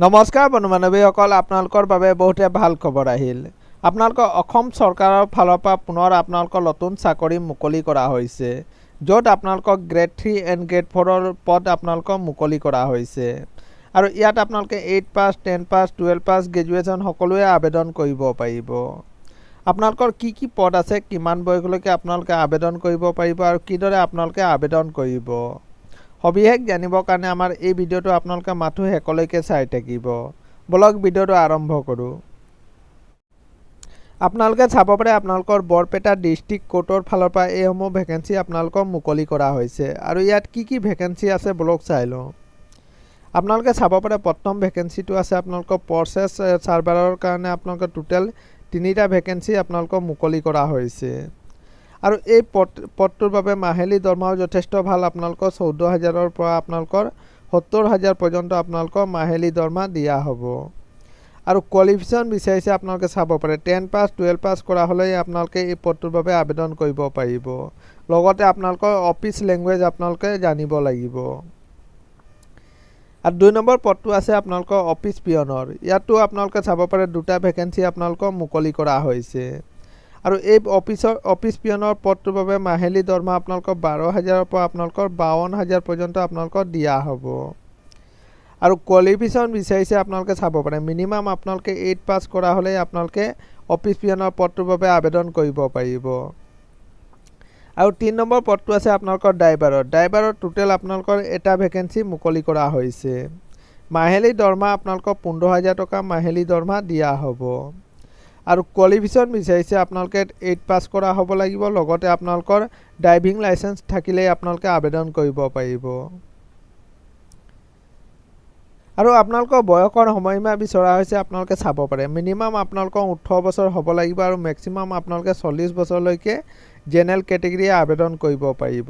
নমস্কাৰ বন্ধু বান্ধৱীসকল, আপোনালোকৰ বাবে বহুতে ভাল খবৰ আহিল। আপোনালোকৰ অসম চৰকাৰৰ ফালৰ পৰা পুনৰ আপোনালোকৰ নতুন চাকৰি মুকলি কৰা হৈছে, য'ত আপোনালোকক গ্ৰেড 3 এণ্ড গ্ৰেড 4ৰ পদ আপোনালোকক মুকলি কৰা হৈছে। আৰু ইয়াত আপোনালোকে 8 পাছ, 10 পাছ, 12 পাছ, গ্ৰেজুৱেশ্যন সকলোৱে আবেদন কৰিব পাৰিব। আপোনালোকৰ কি কি পদ আছে, কিমান বয়সলৈকে আপোনালোকে আবেদন কৰিব পাৰিব আৰু কিদৰে আপোনালোকে আবেদন কৰিব, সবিশেষ জানিবৰ কাৰণে আমাৰ এই ভিডিঅ'টো আপোনালোকে মাথো শেষলৈকে চাই থাকিব। বলক ভিডিঅ'টো আৰম্ভ কৰোঁ। আপোনালোকে চাব পাৰে আপোনালোকৰ বৰপেটা ডিষ্ট্ৰিক্ট কোৰ্টৰ ফালৰ পৰা এইসমূহ ভেকেঞ্চি আপোনালোকক মুকলি কৰা হৈছে। আৰু ইয়াত কি কি ভেকেঞ্চি আছে বলক চাই লওঁ। আপোনালোকে চাব পাৰে প্ৰথম ভেকেঞ্চিটো আছে আপোনালোকৰ প্ৰচেছ চাৰ্ভাৰৰ কাৰণে আপোনালোকৰ টোটেল 3টা ভেকেঞ্চি আপোনালোকক মুকলি কৰা হৈছে। আৰু এই পদটোৰ বাবে মাহিলী দৰমহাও যথেষ্ট ভাল। আপোনালোকৰ 14,000ৰ পৰা আপোনালোকৰ 70,000 পৰ্যন্ত আপোনালোকৰ মাহিলী দৰমহা দিয়া হ'ব। আৰু কোৱালিফিকেশ্যন বিচাৰিছে আপোনালোকে চাব পাৰে 10 পাছ, 12 পাছ কৰা হ'লেই আপোনালোকে এই পদটোৰ বাবে আবেদন কৰিব পাৰিব। লগতে আপোনালোকৰ অফিচ লেংগুৱেজ আপোনালোকে জানিব লাগিব। আৰু 2 নম্বৰ পদটো আছে আপোনালোকৰ অফিচ পিয়নৰ। ইয়াতো আপোনালোকে চাব পাৰে 2টা ভেকেঞ্চি আপোনালোকক মুকলি কৰা হৈছে। আৰু এই অফিচ পিয়নৰ পদটোৰ বাবে মাহিলী দৰমহা আপোনালোকৰ 12,000ৰ পৰা আপোনালোকৰ 52,000 পৰ্যন্ত আপোনালোকক দিয়া হ'ব। আৰু কোৱালিফিকেশ্যন বিচাৰিছে আপোনালোকে চাব পাৰে মিনিমাম আপোনালোকে 8 পাছ কৰা হ'লেই আপোনালোকে অফিচ পিয়নৰ পদটোৰ বাবে আবেদন কৰিব পাৰিব। আৰু 3 নম্বৰ পদটো আছে আপোনালোকৰ ড্ৰাইভাৰৰ টোটেল আপোনালোকৰ এটা ভেকেঞ্চি মুকলি কৰা হৈছে। মাহিলী দৰমহা আপোনালোকৰ 15,000 টকা মাহিলী দৰমহা দিয়া হ'ব। আৰু কোৱালিফিকেশ্যন বিচাৰিছে আপোনালোকে 8 পাছ কৰা হ'ব লাগিব। লগতে আপোনালোকৰ ড্ৰাইভিং লাইচেন্স থাকিলেই আপোনালোকে আবেদন কৰিব পাৰিব। আৰু আপোনালোকৰ বয়সৰ সময়সীমা বিচৰা হৈছে আপোনালোকে চাব পাৰে মিনিমাম আপোনালোকৰ 18 বছৰ হ'ব লাগিব আৰু মেক্সিমাম আপোনালোকে 40 বছৰলৈকে জেনেৰেল কেটেগৰীয়ে আবেদন কৰিব পাৰিব।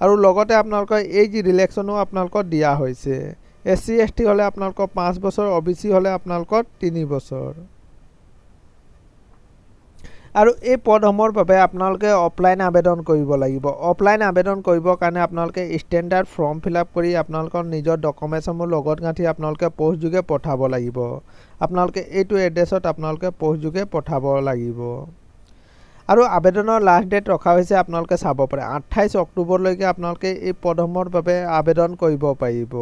আৰু লগতে আপোনালোকৰ এজ ৰিলেক্সনো আপোনালোকক দিয়া হৈছে। SC ST হ'লে আপোনালোকৰ 5 বছৰ, OBC হ'লে আপোনালোকৰ 3 বছৰ। আৰু এই পদসমূহৰ বাবে আপোনালোকে অফলাইন আবেদন কৰিব লাগিব। অফলাইন আবেদন কৰিবৰ কাৰণে আপোনালোকে ষ্টেণ্ডাৰ্ড ফৰ্ম ফিল-আপ কৰি আপোনালোকৰ নিজৰ ডকুমেণ্টছসমূহ লগত গাঁঠি আপোনালোকে পোষ্টযোগে পঠাব লাগিব। আপোনালোকে এইটো এড্ৰেছত আপোনালোকে পোষ্টযোগে পঠাব লাগিব। আৰু আবেদনৰ লাষ্ট ডেট ৰখা হৈছে আপোনালোকে চাব পাৰে 28 অক্টোবৰলৈকে আপোনালোকে এই পদসমূহৰ বাবে আবেদন কৰিব পাৰিব।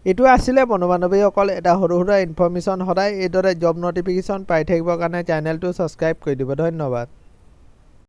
এইটো আছিলে বন্ধু বান্ধৱীসকল এটা সৰু সুৰা ইনফৰ্মেশ্যন। সদায় এইদৰে জব নটিফিকেশ্যন পাই থাকিবৰ কাৰণে চেনেলটো ছাবস্ক্ৰাইব কৰি দিব। ধন্যবাদ।